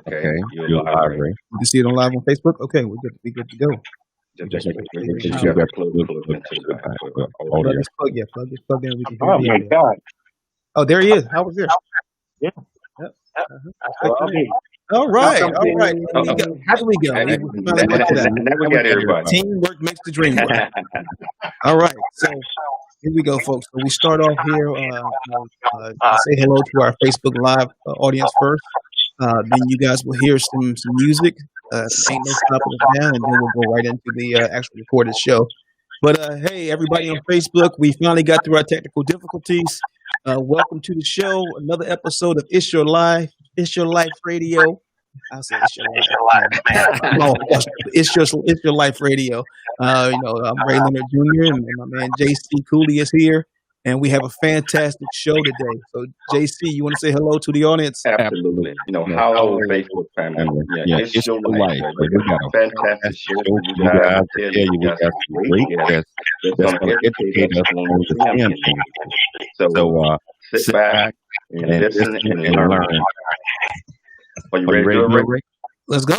Okay, you're you're live, live, Ray. Ray. You can see it on live on Facebook. Okay, we're good to go. Just Make make sure sure you you got got plug into the back for Plug audio. this plug, plug in. We can hear Oh the my audio. God. Oh, there he is. I was there. Yeah. Yep. Well, I mean, All right. welcome All right. to, How do we go? And, We and, finally got to that. now we got everybody. Teamwork makes the dream work. All right. So here we go, folks. So we start off here. Say hello to our Facebook Live audience first. Then you guys will hear some music. Ain't no stopping us now, and then we'll go right into the actual recorded show. But hey, everybody on Facebook, we finally got through our technical difficulties. Welcome to the show. Another episode of It's Your Life. It's Your Life Radio. I'll say It's Your Life. Oh, it's your Life Radio. I'm Ray Leonard Jr. and my man JC Cooley is here, and we have a fantastic show today. So JC, you want to say hello to the audience? Absolutely. Hello, Facebook family. Yeah, it's your life. We got a fantastic show for you guys. I tell you, we got some great guests that's going to educate us on the STEM industry. So sit back and listen and learn. Are you ready to do it, Ray? Let's go.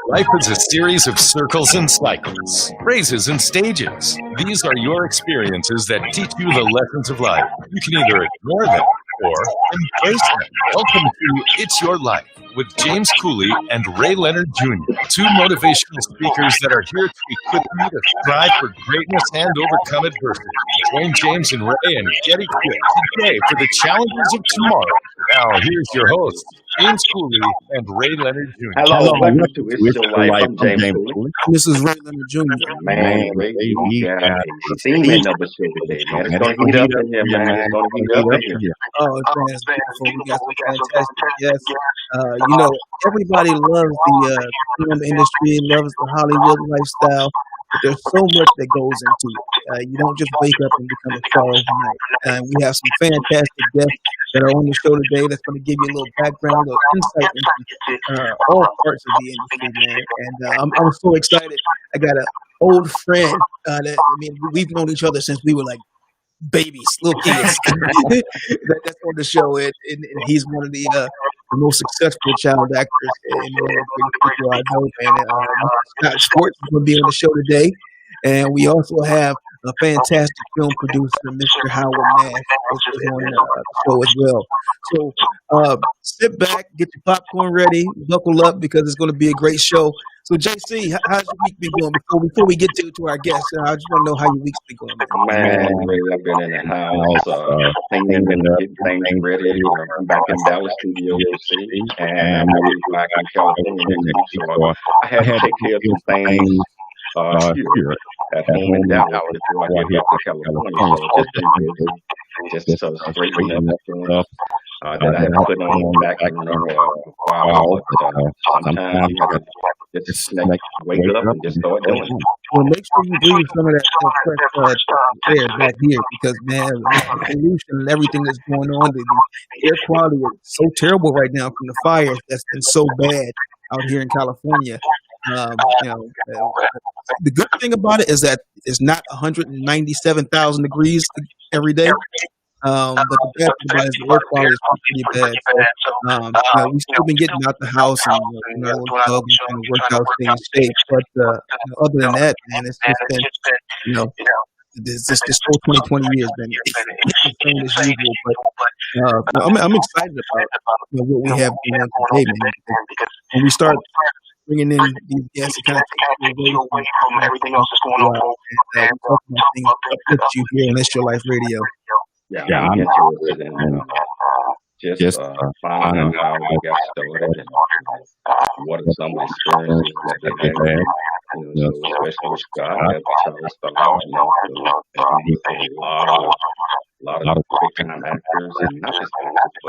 Life is a series of circles and cycles, phases and stages. These are your experiences that teach you the lessons of life. You can either ignore them or embrace them. Welcome to It's Your Life with James Cooley and Ray Leonard Jr., two motivational speakers that are here to equip you to strive for greatness and overcome adversity. Join James and Ray and get equipped today for the challenges of tomorrow. Now, here's your hosts, James Cooley and Ray Leonard Jr. Hello, welcome to It's Your Life. I'm James Cooley. This is Ray Leonard Jr. Man, Ray, we got a steaming of a show today, man. It's going to heat up in here, man. It's going to heat up in here. Oh, man, it's beautiful. We got some fantastic guests. Everybody loves the film industry, loves the Hollywood lifestyle, but there's so much that goes into it. You don't just wake up and become a star overnight. We have some fantastic guests that are on the show today that's going to give you a little background, a little insight into all parts of the industry, man. And I'm so excited. I got an old friend we've known each other since we were like babies, little kids. That's on the show, and he's one of the most successful child actors in the people I know. And Scott Schwartz is going to be on the show today, and we also have a fantastic film producer, Mr. Howard Nash, is on the show as well. So sit back, get your popcorn ready, buckle up because it's going to be a great show. So JC, how's your week been going? Before we get to our guests, I just want to know how your week's been going. Man, I've been in the house, hanging and getting things ready. I'm back in Dallas studio to see, and I'm back in California. So I had to take care of some things here at home in Dallas before I get back to California. So just been busy, just straightening up stuff that I had put on back in a while. But sometimes you have to just wake up and just start doing it. Well, make sure you breathe some of that fresh air back here because, man, with the pollution and everything that's going on, the air quality is so terrible right now from the fires that's been so bad out here in California. The good thing about it is that it's not 197,000 degrees every day. But the bad thing about it is the air quality is pretty bad. So, we've still been getting out the house and doing our little club and trying to work out, staying safe. But other than that, man, it's just been, this whole 2020 year has been the same as usual. But I'm excited about what we have going on today, man. Because when we start bringing in these guests, it kind of takes you away from everything else that's going on. And talking about things that uplift you here on It's Your Life Radio. Yeah, I'm interested in just finding out how we got started and what are some of the experiences that they had. So especially with Scott, that's how it started. A lot of big time actors, and not just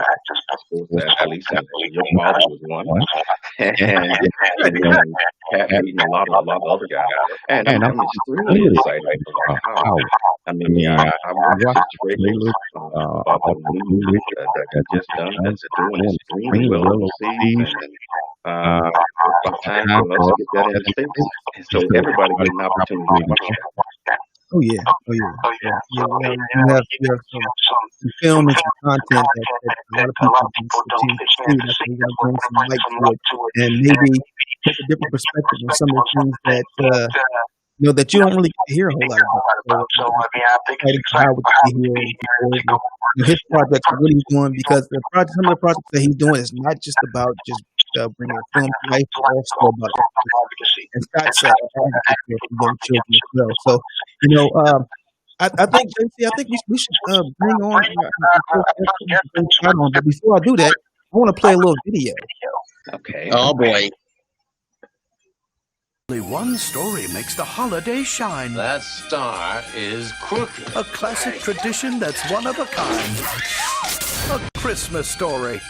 actors, but sports athletes. Your father was one, and Pat meeting a lot of other guys. And I'm extremely excited about how. I watched this trailer about the movie that just done. That's doing extremely well overseas, and it's about time for us to get that in the States. So everybody get an opportunity to watch that. Oh yeah, oh yeah, yeah. You have some film and some content that a lot of people don't get a chance to see. That's why we got to bring some light to it, and maybe take a different perspective on some of the things that that you don't really get to hear a whole lot about. So I'm excited for Howard to be here and be forward with his projects and what he's doing, because some of the projects that he's doing is not just about just bringing film to life, but also about advocacy. And Scott's advocate for young children as well. So, I think, JC, I think we should bring on bring Scott on. But before I do that, I want to play a little video. Okay. Oh boy. Only one story makes the holiday shine. That star is crooked. A classic tradition that's one of a kind. A Christmas story.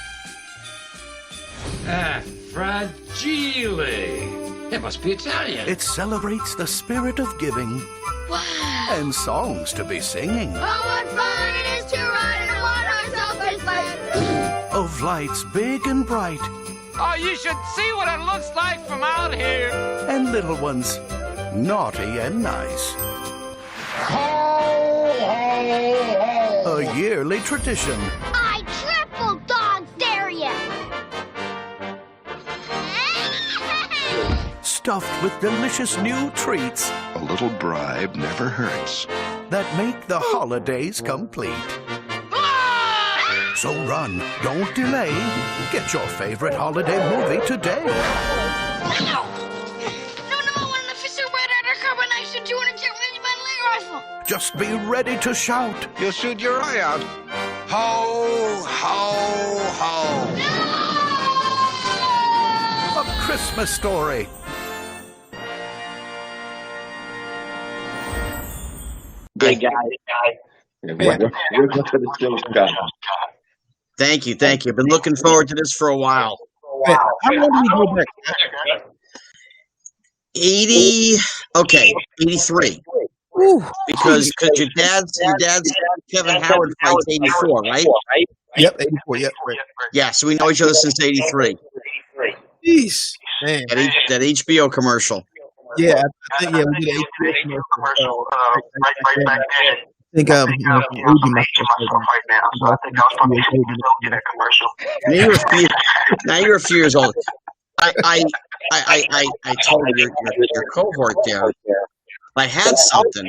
Ah, fragile. It must be Italian. It celebrates the spirit of giving. Wow. And songs to be singing. Oh, what fun it is to ride in a one-horse open sleigh. Of lights big and bright. Oh, you should see what it looks like from out here. And little ones, naughty and nice. A yearly tradition. I triple dog dare you. Stuffed with delicious new treats. A little bribe never hurts. That make the holidays complete. So run, don't delay. Get your favorite holiday movie today. No, I want an official red undercover knife to 210 Regiment rifle. Just be ready to shout. You'll shoot your eye out. Ho, ho, ho. A Christmas story. Good guy. Welcome to the show, Scott. Thank you. Been looking forward to this for a while. How long did we go back? 83. Whew. Because your dad's Kevin Howard fights 84, right? Yep, 84. Yep, right. Yeah, so we know each other since 83. Jeez, man. That HBO commercial. Yeah, I think we did an commercial. Right back then. I think from aging myself right now. So I think I was probably in that commercial. Now you're a few years old. I told your cohort there. I had something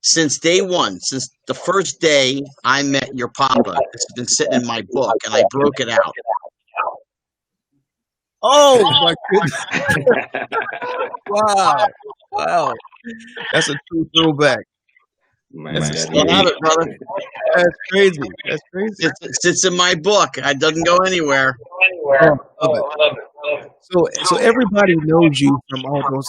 since day one, since the first day I met your papa. It's been sitting in my book, and I broke it out. Oh my goodness! Wow, that's a true throwback. Man, Still have it, brother. That's crazy. It sits in my book. It doesn't go anywhere. Love it. So everybody knows you from all those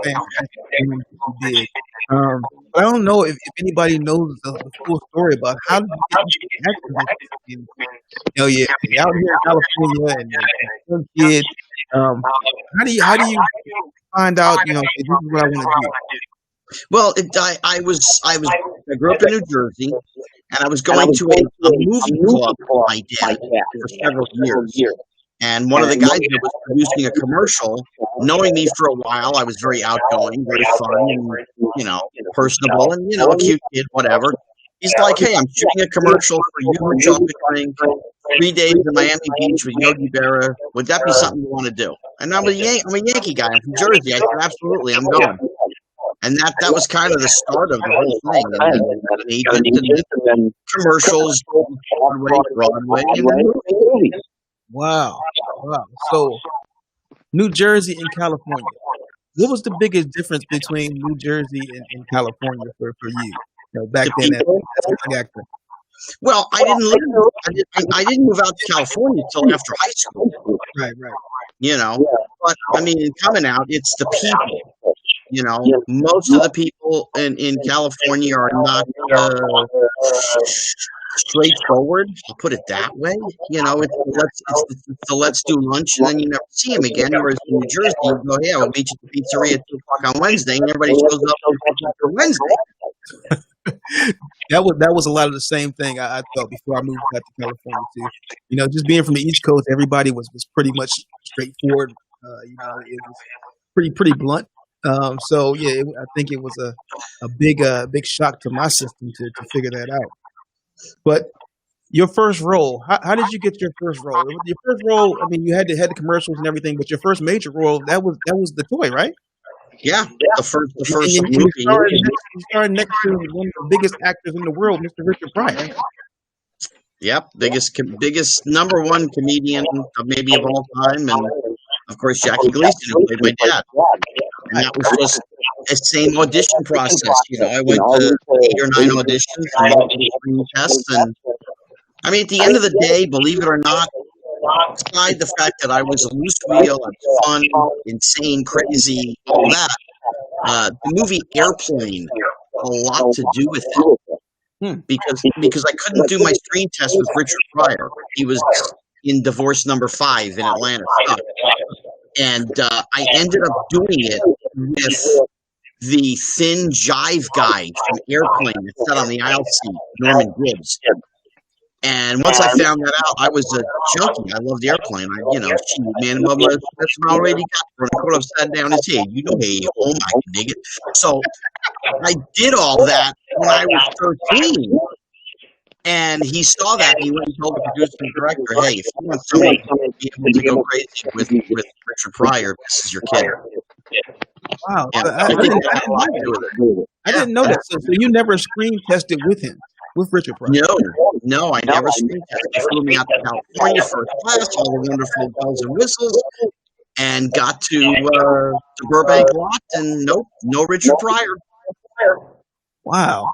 fantastic things you did. But I don't know if anybody knows the full story about how did you get into activism. You're out here in California and you're a young kid. How do you find out? This is what I want to do. Well, I grew up in New Jersey, and I was going to a movie club with my dad for several years. And one of the guys that was producing a commercial, knowing me for a while, I was very outgoing, very fun, and, personable, and, a cute kid, whatever. He's like, hey, I'm shooting a commercial for you and chocolate drink, 3 days in Miami Beach with Yogi Berra. Would that be something you want to do? And I'm a Yankee guy. I'm from Jersey. I said, absolutely, I'm going. And that was kind of the start of the whole thing. And then commercials, Broadway, and then movies. Wow. So, New Jersey and California. What was the biggest difference between New Jersey and California for you? Back then as a young actor. Well, I didn't move out to California until after high school. Right. But I mean, coming out, it's the people. Most of the people in California are not straightforward. I'll put it that way. It's the let's do lunch and then you never see him again. Whereas in New Jersey, you go, yeah, we'll meet you at the pizzeria at 2 o'clock on Wednesday, and everybody shows up for Wednesday. That was a lot of the same thing I felt before I moved back to California too. Just being from the East Coast, everybody was pretty much straightforward. It was pretty blunt. So yeah, I think it was a big shock to my system to figure that out. But your first role, how did you get your first role? Your first role, I mean, you had the commercials and everything, but your first major role that was the toy, right? Yeah, the first And movie. you starred next to one of the biggest actors in the world, Mr. Richard Pryor. Yep, biggest number one comedian maybe of all time, and of course Jackie Gleason, who played my dad. And that was just the same audition process. I went to 8 or 9 auditions and multiple screen tests, and I mean, at the end of the day, believe it or not, aside the fact that I was a loose wheel, I was fun, insane, crazy, all that, the movie Airplane had a lot to do with it. Because I couldn't do my screen test with Richard Pryor. He was in Divorce Number 5 in Atlanta. And I ended up doing it with the thin jive guy from Airplane that sat on the aisle seat, Norman Gibbs. And once I found that out, I was a junkie. I loved Airplane. Man, Mama, that's already got. Put upside down his head. Hey, oh my nigga. So I did all that when I was 13. And he saw that and he went and told the producer and director, hey, if you want somebody to be able to go crazy with Richard Pryor, this is your kid. Wow. Yeah, I didn't know that. So you never screen tested with him, with Richard Pryor? No, I never screen tested. They flew me out to California first class, all the wonderful bells and whistles, and got to Burbank lot, and no Richard Pryor. Wow.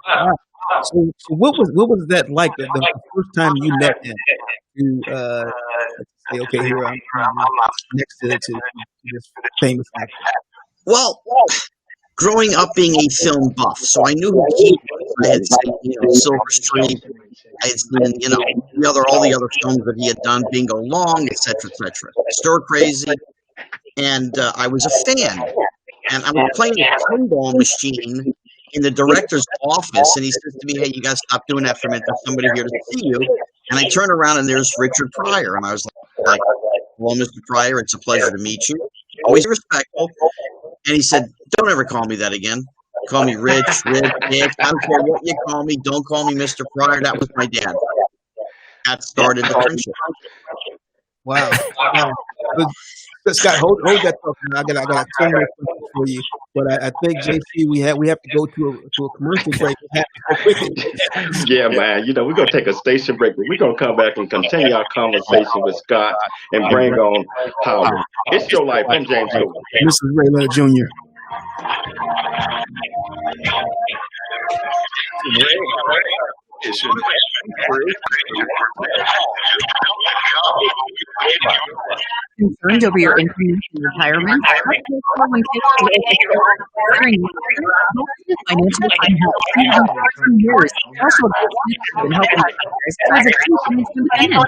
So what was that like the first time you met him? To say, okay, here I'm next to this famous actor. Well, growing up being a film buff, so I knew who he was. I had seen Silver Streak. I had seen all the other films that he had done, Bingo Long, etc., etc. Stir Crazy, and I was a fan. And I was playing a pinball machine in the director's office, and he says to me, hey, you got to stop doing that for a minute. There's somebody here to see you. And I turn around, and there's Richard Pryor. And I was like, well, Mr. Pryor, it's a pleasure to meet you. Always respectful. And he said, don't ever call me that again. Call me Rich, Nick. I don't care what you call me. Don't call me Mr. Pryor. That was my dad. That started the friendship. Wow. But Scott, hold that thought. I got 10 more questions for you, but I think JC, we have to go to a commercial break. Yeah, man. We're gonna take a station break, but we're gonna come back and continue our conversation with Scott and bring on Howard. It's your life. I'm James Stewart. This is Ray Leonard Jr. Concerned over your increase in retirement? Financial help for years. Also, been helping as a team independent.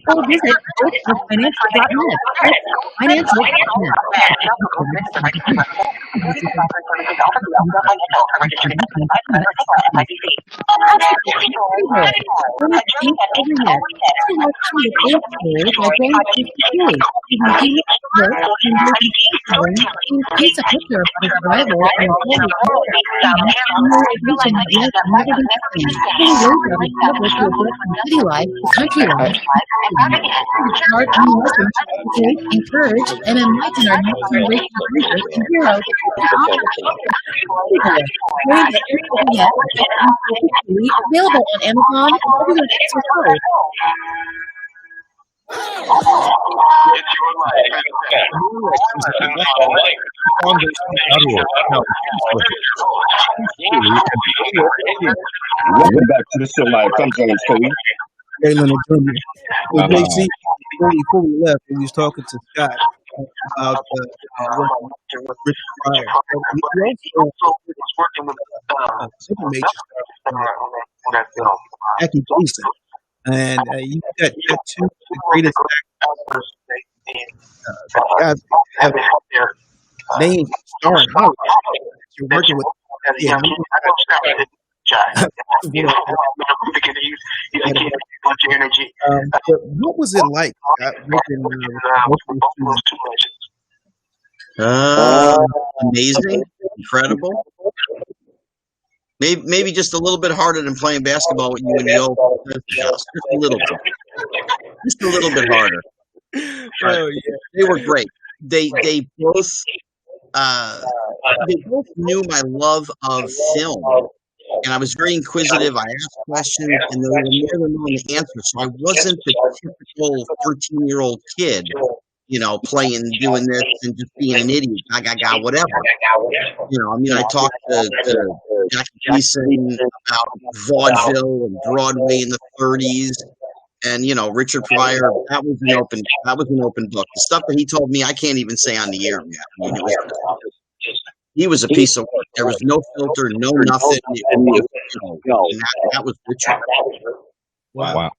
Or visit financial.net. Financial.net. Increase a picture of his rival and city life, country life, encourage, and enlighten our next generation of leaders and heroes. Available on Amazon and everywhere else we go. Welcome back to the show live. I'm James Stewart. Ray Leonard Jr. Well, JC, before we left, we was talking to Scott about working with Richard Pryor. He also was working with super major stuff, Jackie Gleason. And you got two of the greatest actors guys have their names starring Hollywood. You're working with. Yeah, But what was it like working with both Amazing, incredible. Maybe just a little bit harder than playing basketball with you in the old house. Just a little bit harder. Oh yeah, they were great. They both knew my love of film, and I was very inquisitive. I asked questions, and they were more than willing to answer. So I wasn't the typical 13-year-old kid, playing, doing this, and just being an idiot. Whatever. I talked to Jackie Gleason about vaudeville and Broadway in the 30s. And Richard Pryor, that was an open book. The stuff that he told me, I can't even say on the air, man. He was a piece of work. There was no filter, no nothing. And that was Richard. Wow.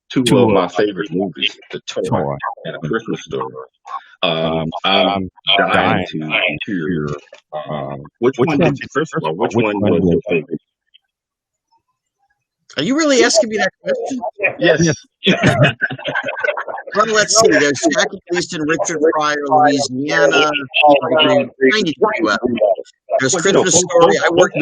Two of my favorite movies, The Toy and A Christmas Story. I'm dying to hear which one did you first of all? Which one was your favorite? Are you really asking me that question? Yes. Well, let's see. There's Jackie Gleason, Richard Pryor, Louisiana, 93. There's Christmas Story. I worked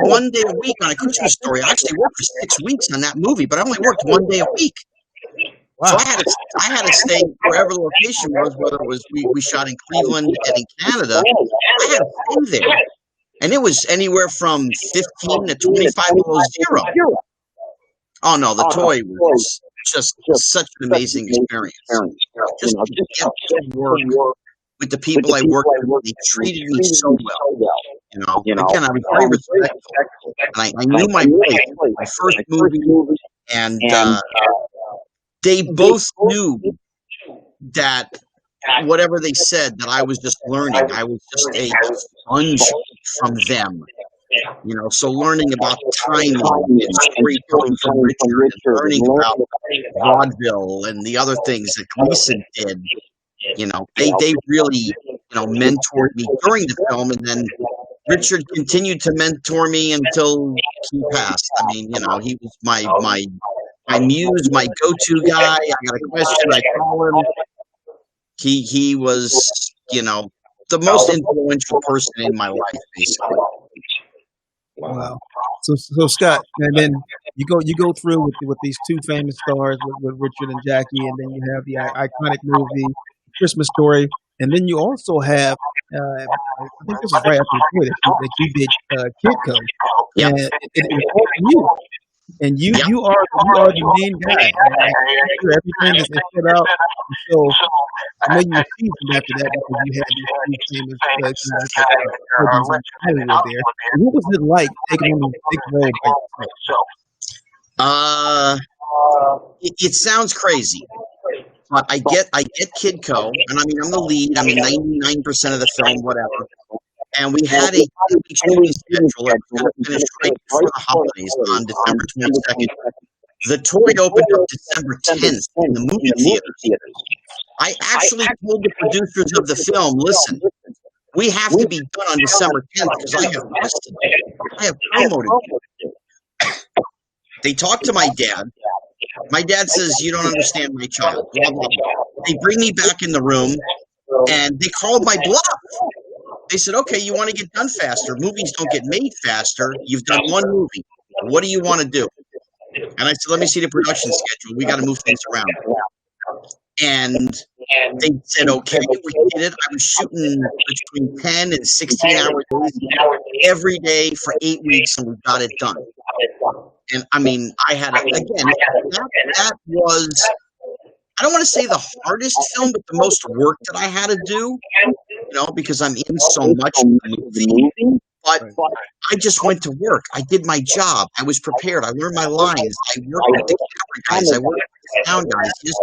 one day a week on A Christmas Story. I actually worked for 6 weeks on that movie, but I only worked one day a week. Wow. So I had to stay wherever the location was, whether it was we shot in Cleveland and in Canada. I had to stay there. And it was anywhere from 15 to 25 below zero. Oh, no, The Toy was just such an amazing experience. Just to get to work with the people I worked with. They treated me so well. Again, I was very respectful. And I knew my place, my first movie. And they both knew that whatever they said, that I was just learning. I was just a sponge from them. So learning about timing and storytelling from Richard, and learning about vaudeville and the other things that Gleason did. They really, mentored me during the film, and then Richard continued to mentor me until he passed. I mean, he was my muse, my go-to guy. I got a question, I call him. He was, the most influential person in my life, basically. Wow. So Scott, and then you go through with these two famous stars with Richard and Jackie, and then you have the iconic movie Christmas Story, and then you also have I think this is right after the tour that you did Kidco, and it involved you. And you are the main guy. Everything is put out. So I know you were seasoned after that because you had these famous Hollywood there. And what was it like taking on this big role by yourself? It sounds crazy, but I get Kidco, and I mean I'm the lead. I mean 99% of the film, whatever. And we had a 10-week shooting schedule that was going to finish right before the holidays on December 22nd. The Toy opened up December 10th in the movie theaters. I actually told the producers of the film, listen, we have to be done on December 10th because I have rested. I have promoted you. They talked to my dad. My dad says, you don't understand my child. Blah, blah, blah. They bring me back in the room, and they called my bluff. They said, okay, you want to get done faster. Movies don't get made faster. You've done one movie. What do you want to do? And I said, let me see the production schedule. We got to move things around. And they said, okay, we did it. I was shooting between 10 and 16 hours every day for 8 weeks, and we got it done. And I mean, I had, again, that was, I don't want to say the hardest film, but the most work that I had to do, because I'm in so much of the movie. But I just went to work. I did my job. I was prepared. I learned my lines. I worked with the camera guys. I worked with the sound guys. Just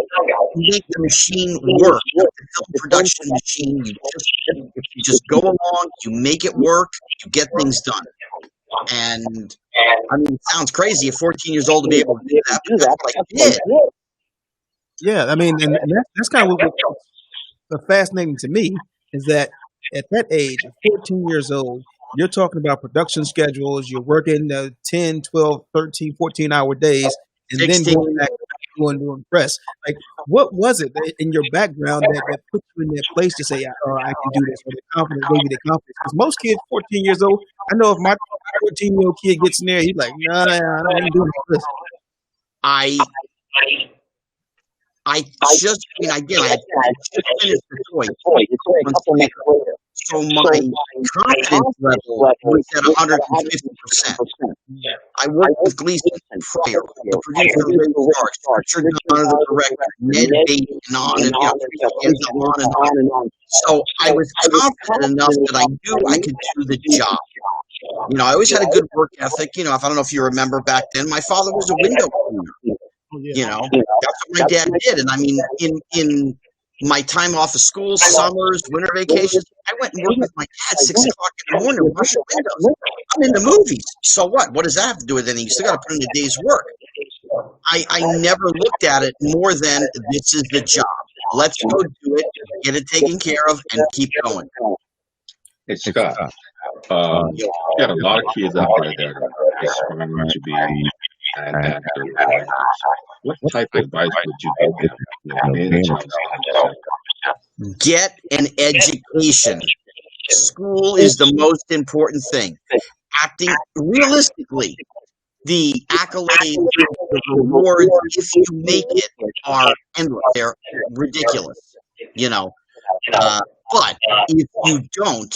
make the machine work. The film production machine. You just go along. You make it work. You get things done. And I mean, it sounds crazy at 14 years old to be able to do that, but that's what I did. Yeah, I mean, and that's kind of what's fascinating to me is that at that age, 14 years old, You're talking about production schedules. You're working 10, 12, 13, 14-hour days, and 16. then going back to impress. Like, what was it in your background that put you in that place to say, oh, I can do this, or the confidence, gave you the confidence? Because most kids, 14 years old, I know if my 14-year-old kid gets in there, he's like, nah, I ain't doing this. I just had just finished the toy a couple months later. So my confidence level was at 150%. I worked with Gleason prior, the producer of Ray Schwartz, Richard Donner, the director, Ned Beatty, and on and on. So I was confident enough that I knew I could do the job. You know, I always had a good work ethic. You know, I don't know if you remember back then, my father was a window cleaner. You know, that's what my dad did. And I mean, in my time off of school, summers, winter vacations, I went and worked with my dad 6 o'clock in the morning, washing windows. I'm in the movies. So what? What does that have to do with anything? You still got to put in a day's work. I never looked at it more than this is the job. Let's go do it, get it taken care of, and keep going. Hey, Scott, you got a lot of kids out there that are aspiring to be an actor. What type of advice would you give them? Get an education. School is the most important thing. Acting, realistically, the accolades, the rewards, if you make it, are endless. They're ridiculous, you know. But if you don't,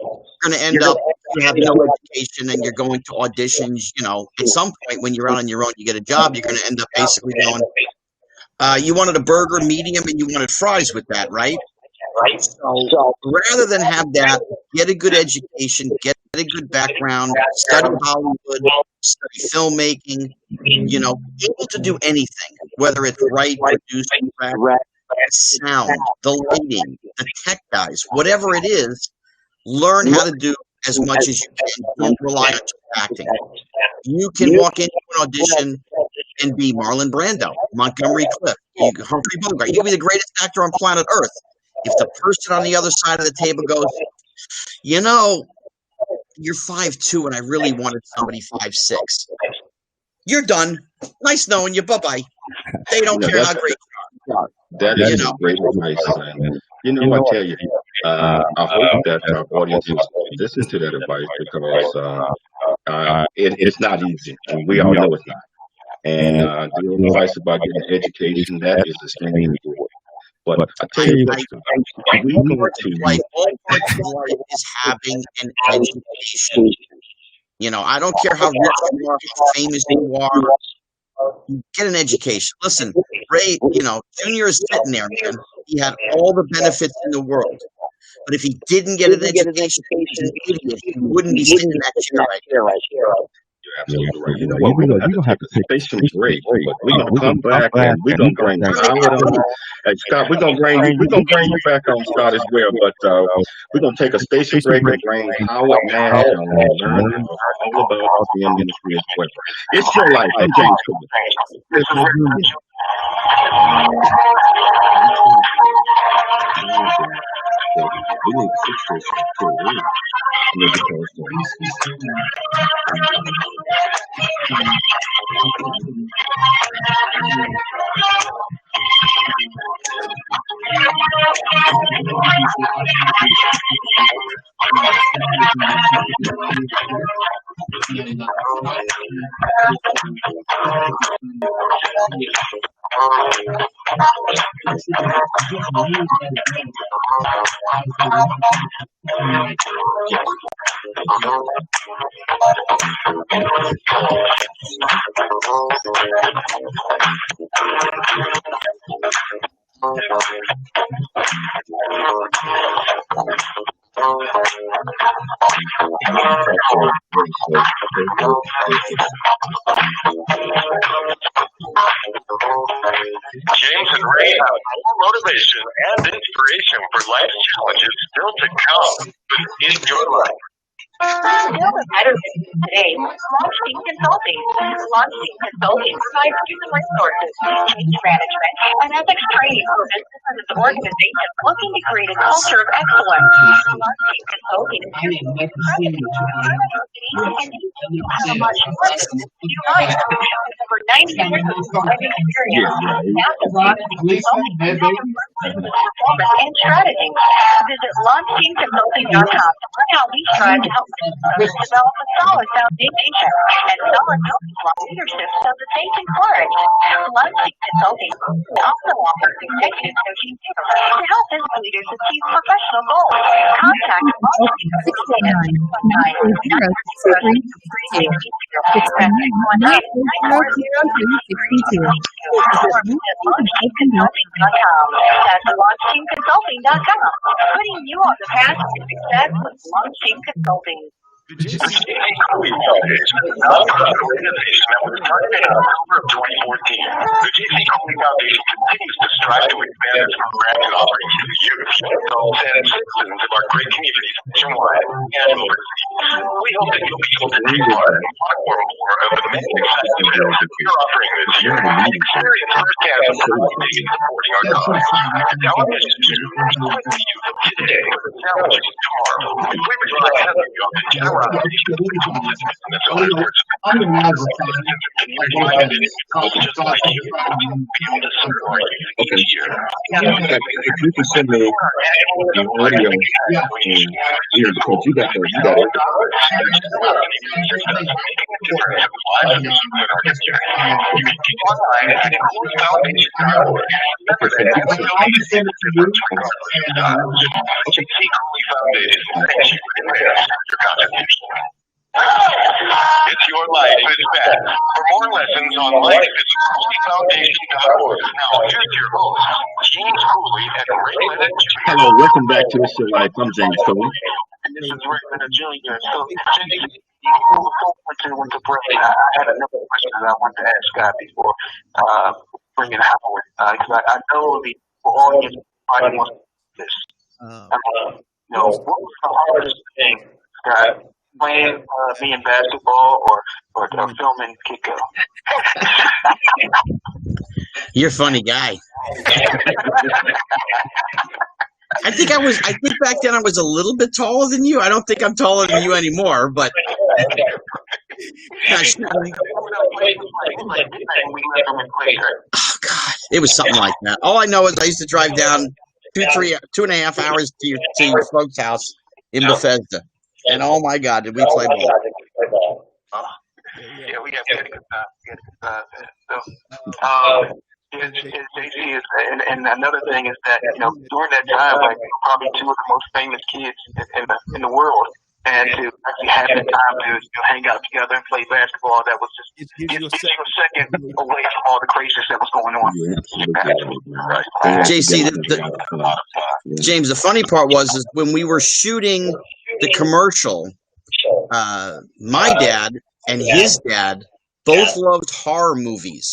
you're going to end up, you have no education and you're going to auditions, you know. At some point when you're out on your own, you get a job, you're going to end up basically going, you wanted a burger, medium, and you wanted fries with that, right? So rather than have that, get a good education, get a good background, study Hollywood, study filmmaking, you know, able to do anything, whether it's write, produce, direct, sound, the lighting, the tech guys, whatever it is, learn how to do as much as you can. Don't rely on just acting. You can walk into an audition and be Marlon Brando, Montgomery Clift, Humphrey Bogart. You can be the greatest actor on planet Earth. If the person on the other side of the table goes, you know, you're 5'2", and I really wanted somebody 5'6", you're done. Nice knowing you. Bye-bye. They don't care how great you are. That is great advice. You know, I tell you, I hope that our audience will listen to that advice because it's not easy, and we all know it's not. And the advice about getting an education, that is extremely important. But I tell you what, all parts of life is having an education. You know, I don't care how rich you are, how famous you are, get an education. Listen, Ray, you know, Junior is sitting there, man. He had all the benefits in the world. But if he didn't get an education, he's an idiot. He wouldn't be sitting in that chair right here. You're absolutely right. You know what? We're going to have to take some break, but we're going to come back and we're going to bring Howard on. And Scott, we're going to bring you back on, Scott, as well. But we're going to take a station break and bring Howard Nash on and learn all about the film industry as well. It's your life. I'm James Cooper. We need to fix this too. James and Ray have more motivation and inspiration for life challenges still to come within your life. Build a better business today with Launching Consulting. Launching Consulting provides human resources, change management, and ethics training for businesses and organizations looking to create a culture of excellence. Launching Consulting is here to and teach you how much more business you like. Over 90 years of driving experience, performance and strategy. Visit launchingconsulting.com to learn how we strive to help businesses develop a solid foundation and solid leadership so that they can flourish. Launching Consulting also offers executive coaching to help business leaders achieve professional goals. Contact Launching Consulting That's launchingconsulting.com. Putting you on the path to success with Launching Consulting. The JC Cooley Foundation is a nonprofit organization that was started in October of 2014. The JC Cooley Foundation continues to strive to expand its programming offerings to the youth, adults, and citizens of our great communities nationwide and overseas. We hope that you'll be able to take part in one or more of the many exciting events that we are offering this year and experience firsthand the quality in supporting our cause. Our mission is to equip the youth of today with the challenges of tomorrow. We rely heavily on the generosity of individuals and the others. Just like you, be able to serve our youth each year. If you can send me the audio here, because you got it. It's your life is back. For more lessons on life, visit CooleyFoundation.org. Now, here's your host, James Cooley and Ray Leonard Jr. Hello, welcome back to the show life. I'm James Cooley. And this is Ray Leonard Jr. So, James, before we went to break, I had another question that I wanted to ask Scott before bringing Howard. Because I know the audience probably wants to do this. What was the hardest thing, Scott? Playing me in basketball or filming Kiko? You're a funny guy. I think back then I was a little bit taller than you. I don't think I'm taller than you anymore, but oh God, it was something like that. All I know is I used to drive down 2.5 hours to your folks' house in Bethesda. And oh my God, did we play ball? Yeah, we had a good time. So, JC and another thing is that during that time, like probably two of the most famous kids in the world, and to actually have the time to hang out together and play basketball, that was just gives you a second away from all the craziness that was going on. JC, James, the funny part is when we were shooting the commercial, my dad and his dad both loved horror movies.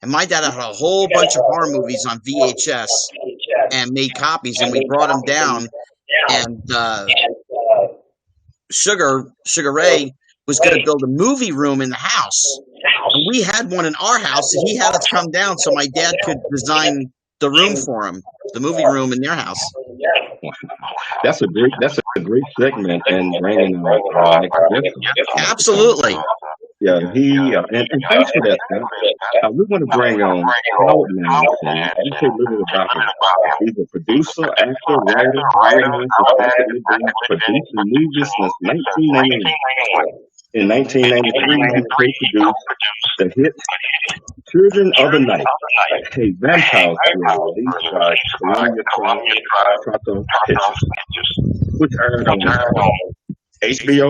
And my dad had a whole bunch of horror movies on VHS and made copies, and we brought them down. And Sugar Ray was going to build a movie room in the house. And we had one in our house, and he had us come down so my dad could design the room for him, the movie room in their house. That's a great segment and bringing absolutely. Yeah, and thanks for that. We're going to bring on Howard now. You say a little bit about him. He's a producer, actor, writer, produced movies since 1998. In 1993, he co-produced the hit Children of the Night, a vampire thriller released by Columbia Pictures, which aired on HBO,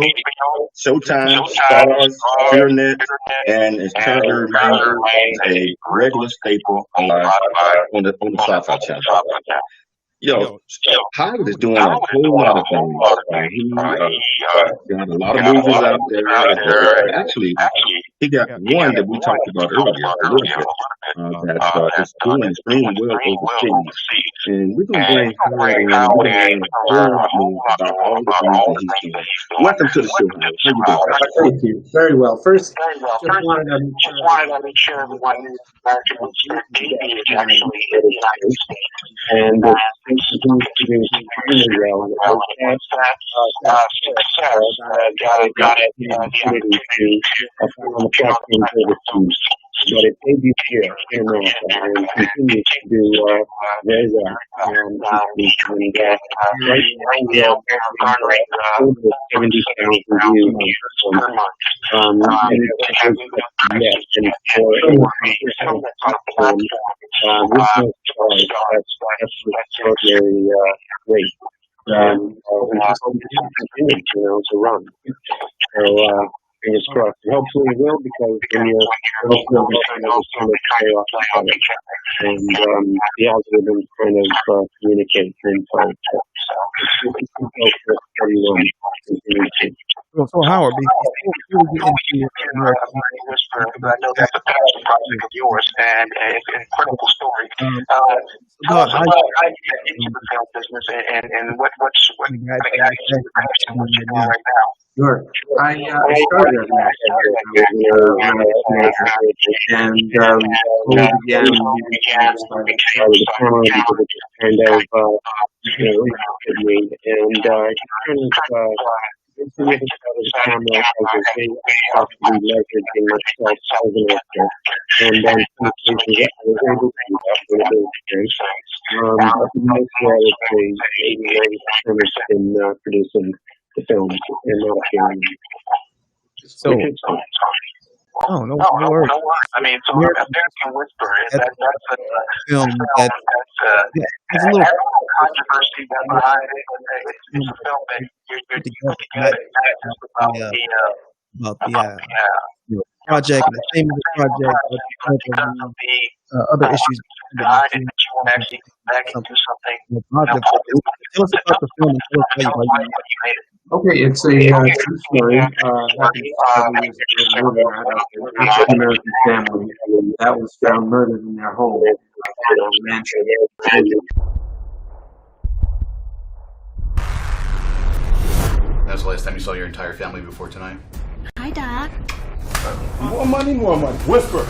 Showtime, Starz, Internet, and is currently remains a regular staple on the Sci-Fi Channel. Howard is doing a whole lot of things. He got a lot of movies out there. Actually, he got one that we talked about earlier a little bit that is doing extremely well overseas. And we're going to bring Howard in. We're going to learn more about all the things that he's doing. Welcome to the show, Howard. How you doing? Thank you. Very well. First, just wanted to make sure everyone knew that baby is actually in the United States. And things continue to do extremely well. And success got it the opportunity to perform the platforms overseas. But it debuted here in America and continues to do very well. And right now we are garnering over 70,000 views per month. And yes, and for some platform, with no stars, that's an extraordinary rate. We just hope to continue, to run. So, fingers crossed. And hopefully it will, because when you're kind of play off each other. And the algorithms kind of communicate info. So Howard, before we get into American Whisper, I know that's a passion project of yours, and it's an incredible story. Tell us about how you got into the film business and what kind of guys you're doing right now. Sure. I started as an actor when I was and we began the camera because it just kind of interested me, and I kind of intimated about the camera as a way of possibly leveraging myself as an actor, and in some cases I was able to do that when it was experience. But mostly I would say 80-90% has been producing the films and not appearing. So, no worries. I mean, so American Whisper, that's a film that has a little controversy behind it. It's a film that you're together, not just about the project, and the theme of the project, but other issues behind it that you want to actually back and do something. Tell us about the film and tell us why you made it. Okay, it's a true story. Happened several years ago in an African American family that was found murdered in their home. That was the last time you saw your entire family before tonight? Hi, Doc. More money, more money. Whisper.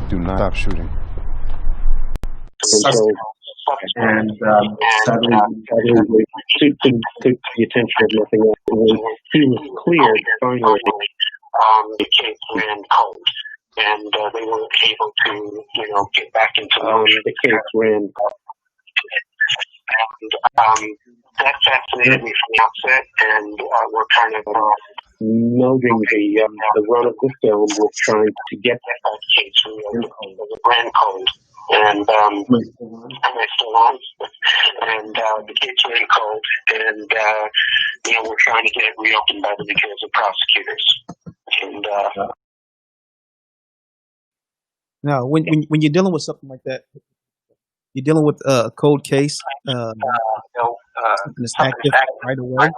Do not stop shooting. And sadly, took the attention of nothing else. And he was cleared finally. The case ran cold, and they weren't able to, get back into the case ran cold. And that fascinated me from the outset, and we're kind of melding the run of the film with trying to get that case ran cold. And I'm still on, and the case ran cold, and we're trying to get it reopened by the New Jersey prosecutors. And now, when you're dealing with something like that, you're dealing with a cold case. It's active right away.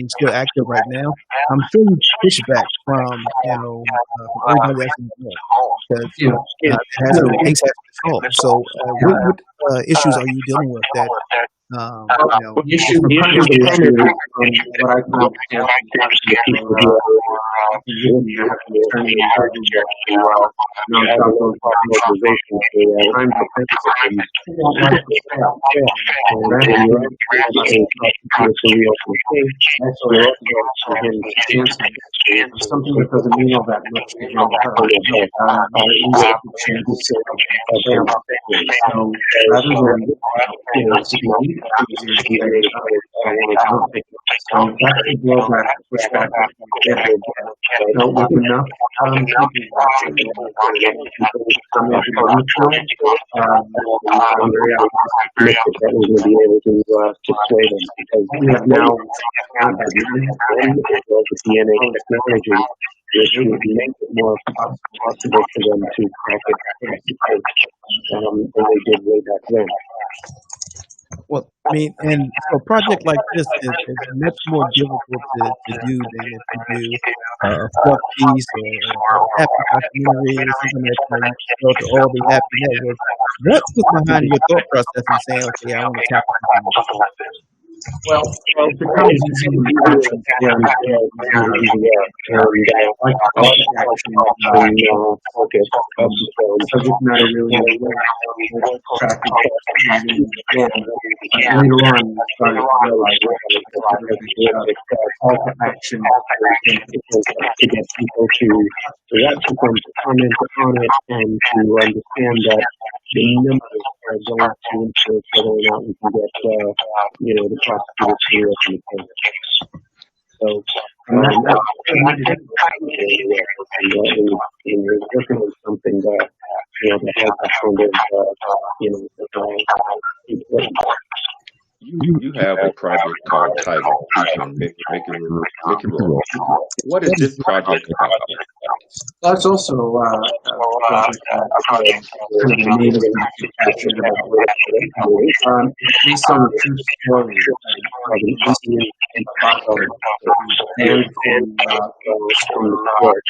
Still active right now. I'm feeling pushback from everybody that's involved because it hasn't been solved. So, what issues are you dealing with that? The issue is what I found the people who are attorney and charging non-stop organizations for time defense systems. And that something that doesn't mean all that much to him or her. So rather than with enough that we're going to be able to sway them, because we have now the DNA technology, which would make it more possible for them to crack it than they did way back then. I mean, and so a project like this is much more difficult to do than if you do a fluff piece or a happy documentary or something that you know to all be happy network. What was behind your thought process in saying, okay, I want to tackle something like this? Well, it becomes easy to action when like action focus of the film. Subject matter really attracted later on, we started to realize call to action to get people to watch the film, to comment on it, and to understand that the numbers are going to influence whether or not we can get the prosecutors to reopen the case. So you're working on something that that has that kind of You have a project called Title featuring Mickey Rourke. What is this project about? That's also a project that made it captured it's based on a true story of an Indian and from the court.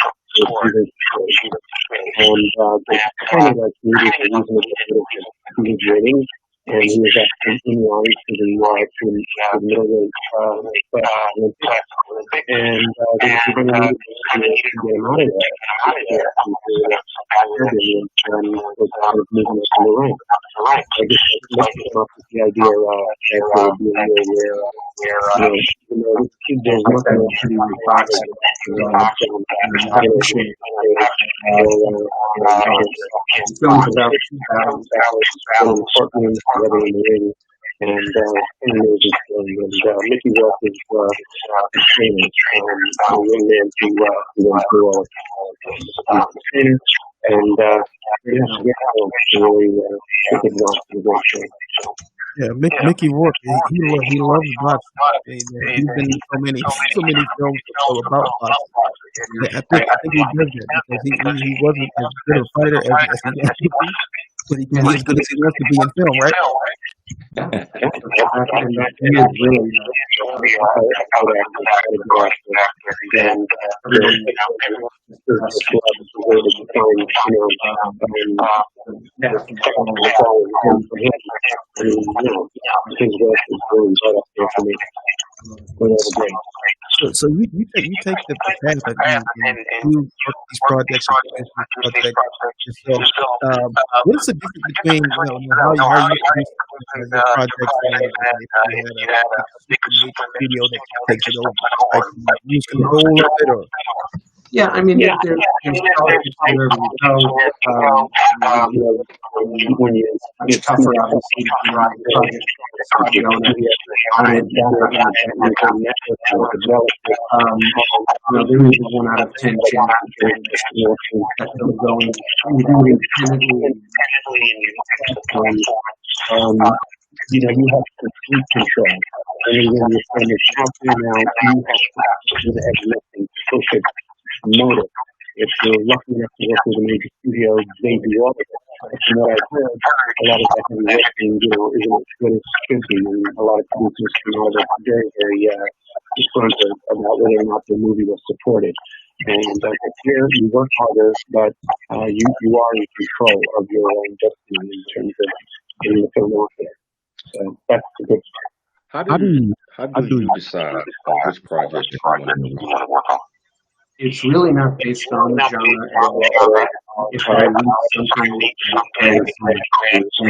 And they kind of like needed a reasonable rating. And he was actually in line to the middleweight and they really needed to get him out of there. And was out of moving to the ring. I just came up with the idea that there would be a year where there's nothing to do with boxing. Films about courtrooms, whether in the ring, and Mickey Rourke is a trainer, a young man who went through a trainer, and really took advantage of the show. Yeah, Mickey Rourke, he loves boxing. He's been in so many films about boxing. I think he does that because he wasn't as good a fighter as he has to be, but he's as good as he wants to be in film, right? And that is really So you take the path and you work these projects and these projects. So what is the difference between how you produce the projects and if you had a studio that takes it over, like you use control of it or? Yeah, I mean, there's politics wherever you go. When you talk about this, there is 1 out of 10 chances that they're going. You do it independently. You have complete control. And when you're saying it's out there now, you have to do the heavy lifting, push it, motive. If you're lucky enough to work with a major studio, they do all of it. From what I've heard, a lot of that heavy lifting, isn't as good as it should be. And a lot of producers come out of very, very disgruntled about whether or not the movie was supported. And here you work harder, but you are in control of your own destiny in terms of getting the film out there. So that's the good part. How do you decide on which project you want to work on? It's really not based on the genre at all. If I read something as to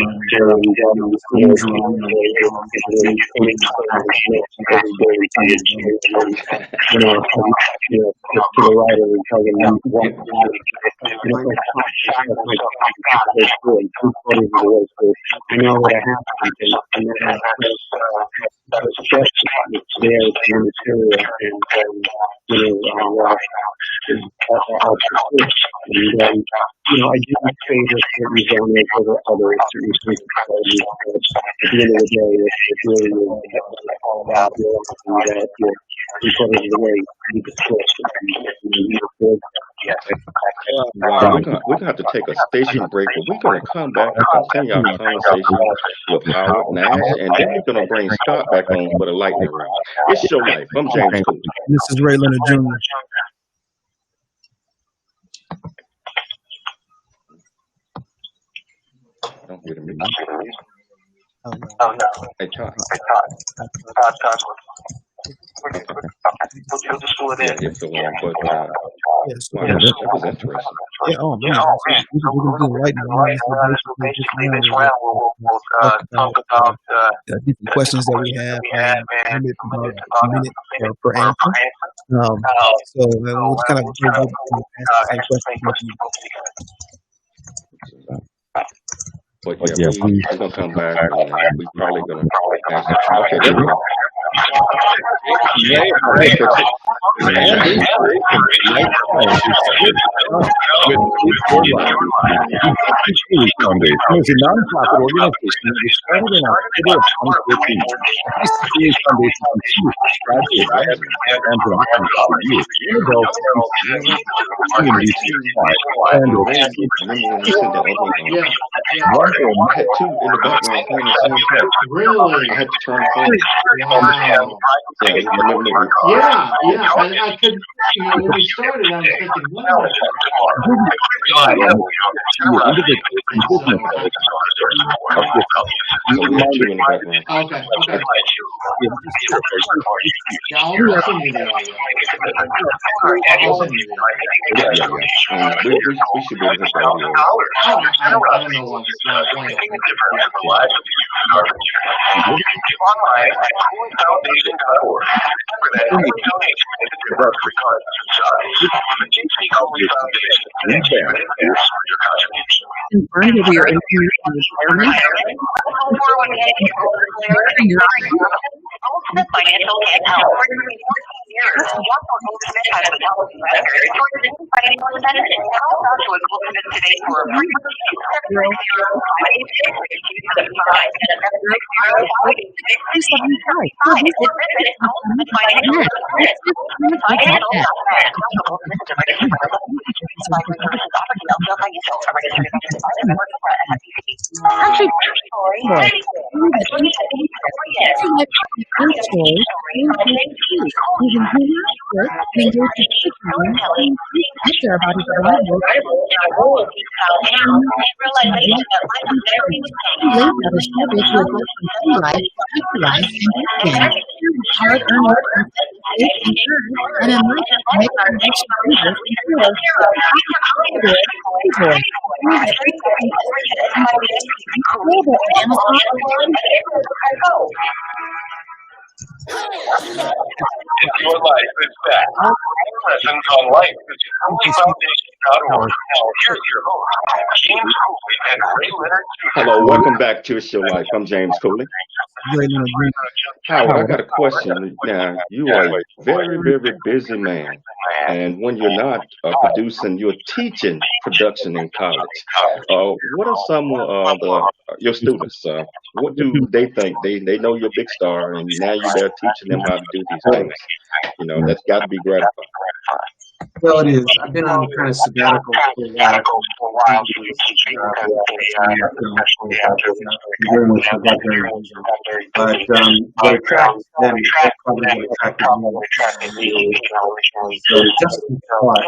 the writer and tell them what I know that I have something and then it's there, it's the material, and I do favor certain genres over others, certain kinds of qualities. At the end of the day, it's really all about that you put it away, you just switch, and you Wow, we're gonna have to take a station break, but we're gonna come back and continue our conversation with Howard Nash, and then we're gonna bring Scott back on for the lightning round. It's your life. I'm James Cooley. This is Ray Leonard Jr. Don't get me. Oh no. Hey, Todd. We'll just pull it in. Yeah, so long, but Yes. wow, that was interesting. Yeah, oh man. We're gonna do right now. Basically, this round we'll talk about different questions that we have. A minute per answer. So we'll kind of go over and ask the same questions. But yeah, we're gonna come back and we probably gonna ask. Okay, there we go. Foundation is a nonprofit organization that was started in October of 2014. This is Foundation continues to strive to advance and programs for youth, adults, and communities nationwide and overseas. I had two in the background playing the same track. Really? I had to turn the phone. Wow. Yeah. I could, when we started, I was thinking, wow. Okay. Yeah, I'll send you the audio. We should be able to hit the audio. I don't know why it's not playing. Online at CooleyFoundation.org. Remember that every donation is a direct regard to society. The JC Cooley Foundation thanks you in advance for your contribution. Confirm whether your information is retirement, ultimate financial years. Goldsmith has been helping investors towards the financial benefits. Call to a Goldsmith today for a free Your life is back. Lessons on life is CooleyFoundation.org. Here's your host, James Cooley and Ray Leonard. Hello, welcome back to It's Your Life. I'm James Cooley. Howard, I got a question. Now, you are a very, very busy man. And when you're not producing, you're teaching production in college. What are some of your students? What do they think? They know you're a big star, and now you're there teaching them how to do these things. You know, that's got to be gratifying. Well, it is. I've been on kind of sabbatical for a while. But what attracted them is probably what attracted me. So just the thought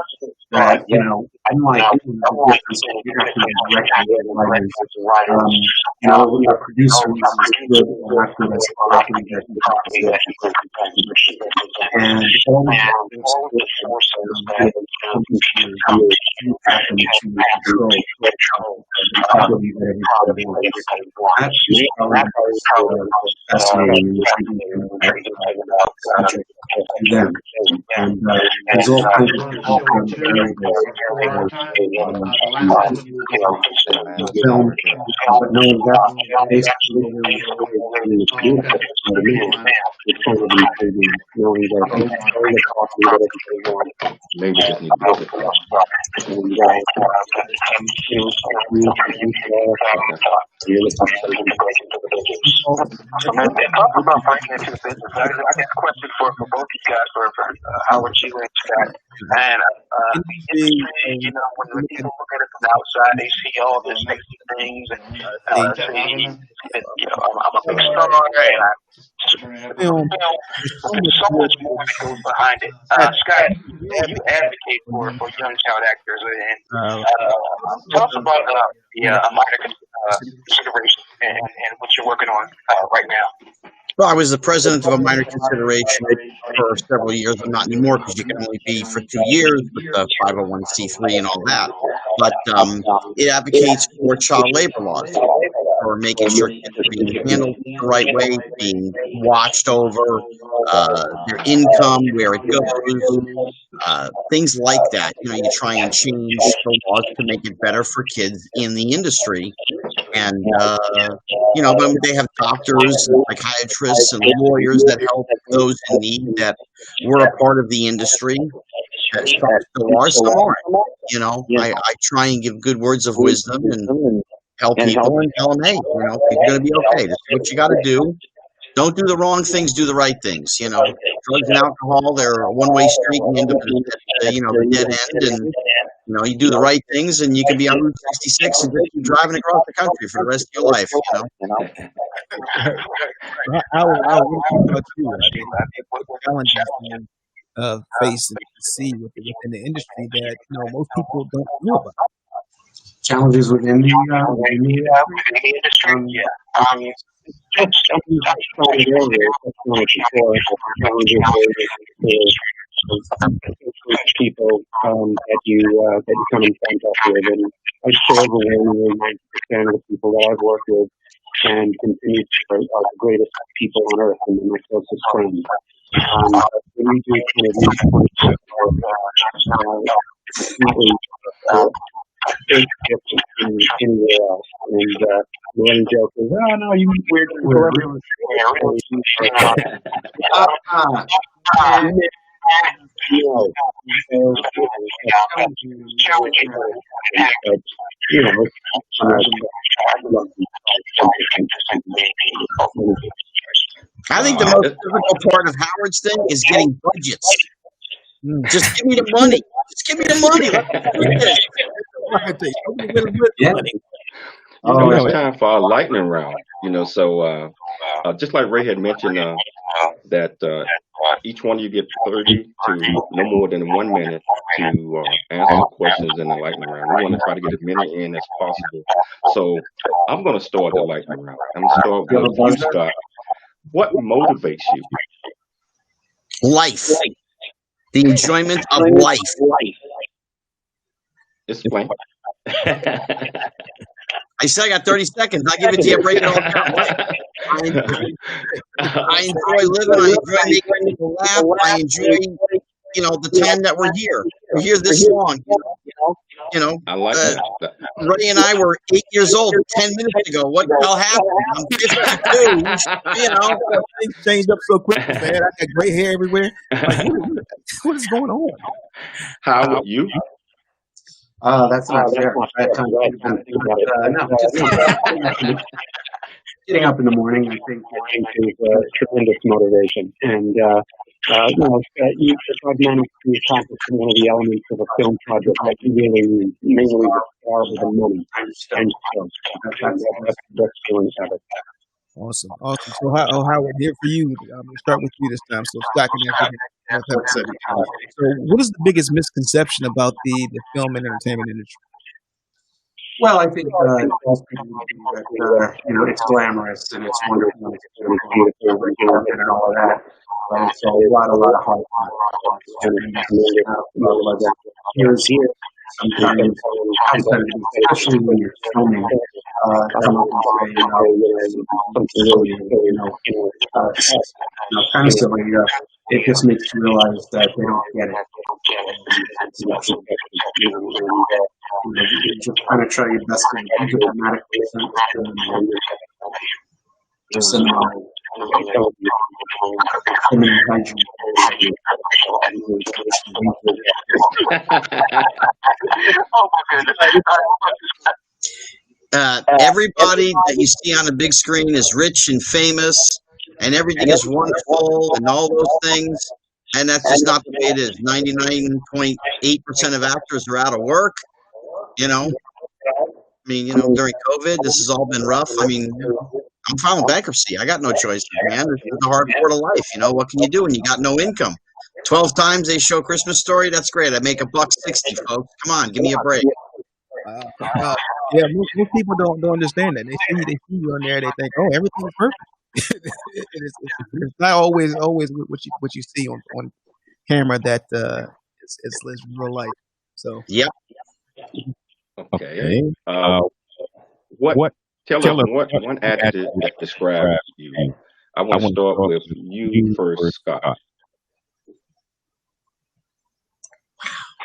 that, unlike you're not going to directly with writers, when you're a producer, it's good after this property that you and all the forces that happen to control the property that everybody wants. That's probably fascinating to them. And there's all kinds of film, but no one's got basically it's going to be knowing that maybe just need to Awesome. And talking about breaking into the business, I got a question for both you guys, for Howard G and Scott. And industry, when people look at it from the outside, they see all the sexy things and I'm a big star and there's so much more that goes behind it. Scott, you advocate for young child actors, and tell us about the minor consideration and what you're working on right now. Well, I was the president of a minor consideration for several years. I'm not anymore because you can only be for 2 years with the 501c3 and all that. But it advocates for child labor laws, for making sure kids are being handled the right way, being watched over, their income, where it goes, things like that. You try and change the laws to make it better for kids in the industry. And, when they have doctors and psychiatrists and lawyers that help those in need that were a part of the industry, that some still are, some aren't. I try and give good words of wisdom and help people and tell them, hey, you're going to be okay. This is what you got to do. Don't do the wrong things, do the right things. Drugs and alcohol, they're a one-way street and you end up at the dead end. And, you do the right things and you can be on Route 66 and just keep driving across the country for the rest of your life, I would about you. I think what challenges you face and see within the industry that most people don't know about. Challenges within the industry. People that you come in contact with, and I'd say overwhelmingly 90% of the people that I've worked with and continue to are the greatest people on earth and my closest friends. When we do kind of these big difference anywhere else, and the running joke is, oh no, you meet weird people. I think the most difficult part of Howard's thing is getting budgets. Just give me the money. Just give me the money. It's time for our lightning round. So just like Ray had mentioned, that each one of you get 30 to no more than 1 minute to answer questions in the lightning round. We want to try to get as many in as possible. So I'm going to start the lightning round. I'm going to start with you, Scott. What motivates you? Life. The enjoyment of life. Explain. I said I got 30 seconds. I'll give it to you. Break it all down. I enjoy living. I enjoy making people laugh. I enjoy, the time that we're here. We're here this long. I like that. Ray and I were 8 years old 10 minutes ago. What the hell happened? I'm 52. Things changed up so quickly, man. I got gray hair everywhere. Like, what is going on? How about you? That's not fair. Getting up in the morning, I think, is tremendous motivation. And, if I've managed to accomplish one of the elements of a film project that you really need, mainly the star with the money. And so that's the best feeling ever. Awesome. So, Howard, here for you. I'm going to start with you this time. So, Scott can answer. So, what is the biggest misconception about the film and entertainment industry? Well, I think most people think that it's glamorous and it's wonderful and it's beautiful and all of that. But it's a lot of hard work. Here's here. Sometimes, especially when you're filming, come up and say, something really, kind of silly. It just makes you realize that they don't get it. You just kind of try your best to be dramatically Everybody that you see on the big screen is rich and famous, and everything is wonderful and all those things. And that's just not the way it is. 99.8% of actors are out of work. You know, I mean, during COVID, this has all been rough. I mean, I'm filing bankruptcy. I got no choice, man. This is the hard part of life. What can you do when you got no income? 12 times they show Christmas Story. That's great. I make $1.60, folks. Come on, give me a break. Yeah, most people don't understand that. They see you on there, they think, oh, everything's perfect. It's not always what you see on camera that it's real life. So yeah. Okay. Tell us one adjective that describes you. I want to start with you first, Scott.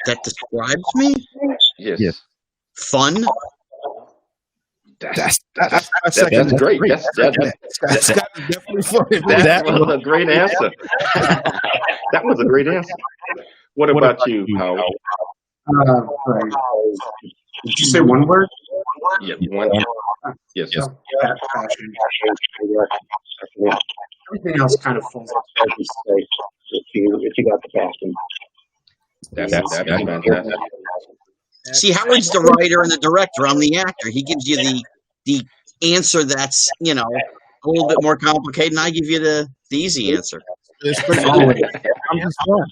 That describes me? Yes. Fun. That's great. That's definitely funny. That was a great answer. That was a great answer. What about you, Howard? Did you say one word? Yeah, one. Yes. Passion. Everything else kind of falls into place if you got the passion. That's fantastic. See, Howard's the writer and the director. I'm the actor. He gives you the answer that's a little bit more complicated, and I give you the easy answer. I'm just fun.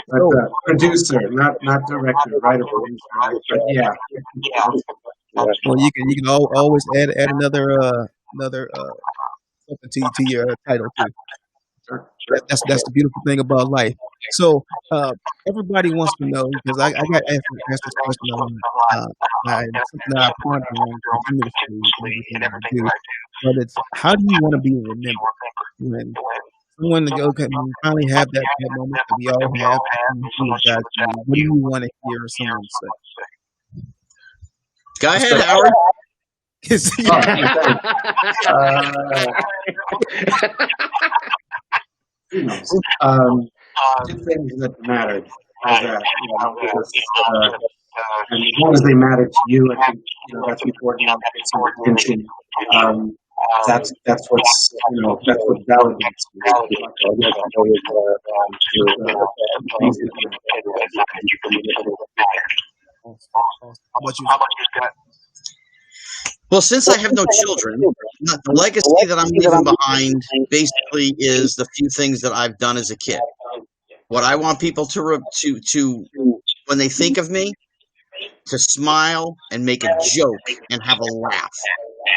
But producer, not director, writer, producer. But yeah. Well, you can always add another something to your title too. That's the beautiful thing about life. So everybody wants to know, because I got asked this question a lot. Something that I ponder on continuously in everything I do. But it's, how do you want to be remembered when someone can finally have that moment that we all have? What do you want to hear someone say? Go ahead, Howard. Two things that matter. And as long as they matter to you, I think that's important. Get some attention. That's what's that's what validates Well, since I have no children, the legacy that I'm leaving behind basically is the few things that I've done as a kid. What I want people to when they think of me, to smile and make a joke and have a laugh,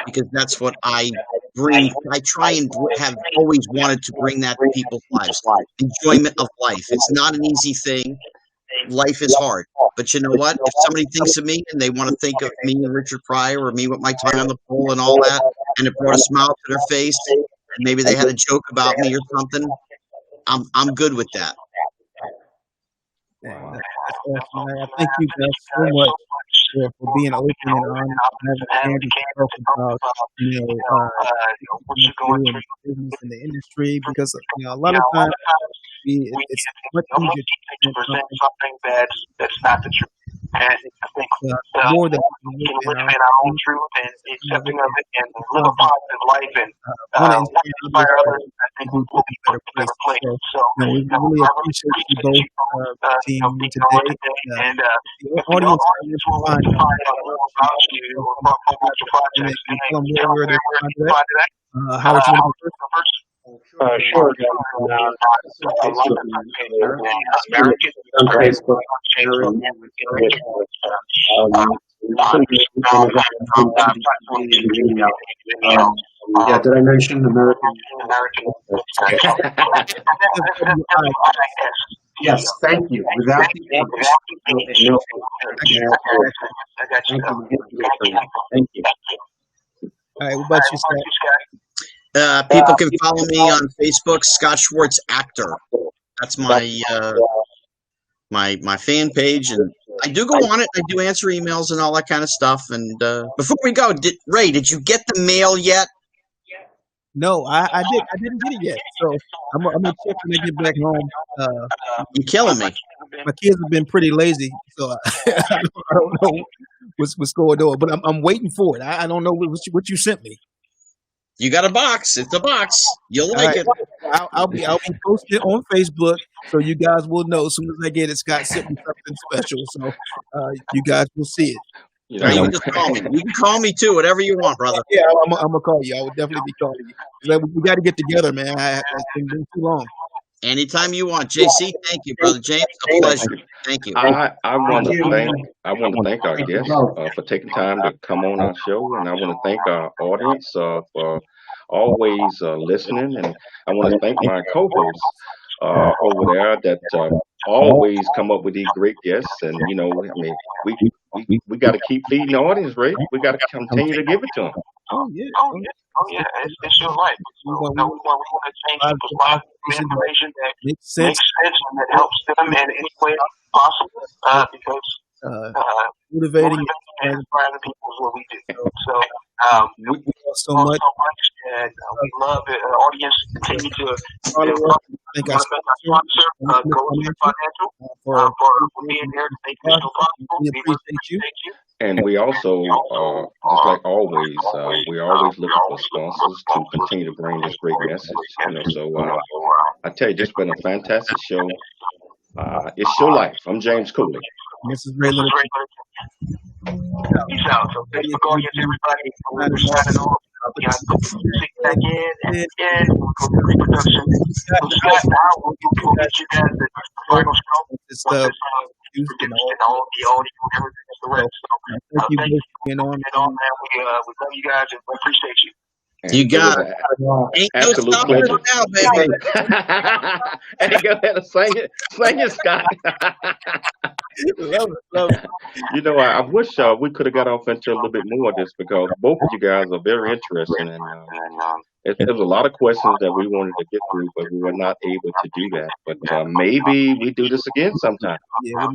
because that's what I bring. I try and have always wanted to bring that to people's lives. Enjoyment of life. It's not an easy thing. Life is hard, but you know what? If somebody thinks of me and they want to think of me and Richard Pryor, or me with my tongue on the pole and all that, and it brought a smile to their face, and maybe they had a joke about me or something, I'm good with that. Wow. I thank you guys so much for being open and honest, having Andy talk about what you're going through in business in the industry, because a lot of times it's much easier to present something that's not the truth. And I think more than we can live in our own truth and accepting of it and live a positive life and inspire others, I think we'll be a better place. So we really appreciate you both being today. And the audience will find out more about you or about your projects and tell them where they can find that. Howard, you want to go first? Sure. On Facebook, yeah, did I mention American? Yes, thank you. Without thank you. All right, what about you, Scott? People can follow me on Facebook, Scott Schwartz Actor. That's my my fan page, and I do go on it. I do answer emails and all that kind of stuff. And before we go, Ray, did you get the mail yet? No, I didn't get it yet. So I'm gonna check when I get back home. You're killing me. My kids have been pretty lazy, so I don't know what's going on. But I'm waiting for it. I don't know what you sent me. You got a box. It's a box. You'll like it. I'll be posting it on Facebook, so you guys will know as soon as I get it. Scott sent me something special, so you guys will see it. You can just call me. You can call me too, whatever you want, brother. Yeah, I'm gonna call you. I would definitely be calling you. We got to get together, man. It's been too long. Anytime you want, JC. Thank you, brother James. A pleasure. Thank you. I want to thank our guests for taking time to come on our show, and I want to thank our audience for always listening, and I want to thank my co-hosts over there that always come up with these great guests. And I mean, we got to keep feeding the audience, Ray. We got to continue to give it to them. Oh yeah. It's your life. We want to change people's lives with information that makes sense and that helps them in any way possible. Because motivating and inspiring people is what we do. So we love so much, and we love the audience continue to thank our sponsor, Financial, for being here to make this so possible. We appreciate you. And we also, just like always, we're always looking for sponsors to continue to bring this great message. So I tell you, this has been a fantastic show. It's your life. I'm James Cooley. This is Ray Little. Peace out. So Facebook audience, everybody. We're signing off. We got to kick back in and we'll go to reproduction. So Scott, now we'll get you guys the final show. It's the and all the audio and everything else the rest. So thank you for being on, man. We love you guys and we appreciate you. You got it. Ain't no stopping it now, baby. Hey, go ahead and sing it, Scott. Love it. I wish we could have got off into a little bit more of this because both of you guys are very interesting, and there's a lot of questions that we wanted to get through, but we were not able to do that. But maybe we do this again sometime. Yeah,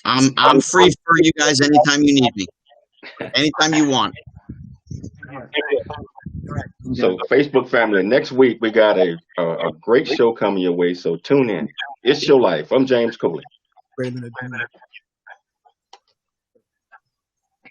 I'm free for you guys anytime you need me, anytime you want. So, Facebook family, next week we got a great show coming your way. So tune in. It's your life. I'm James Cooley.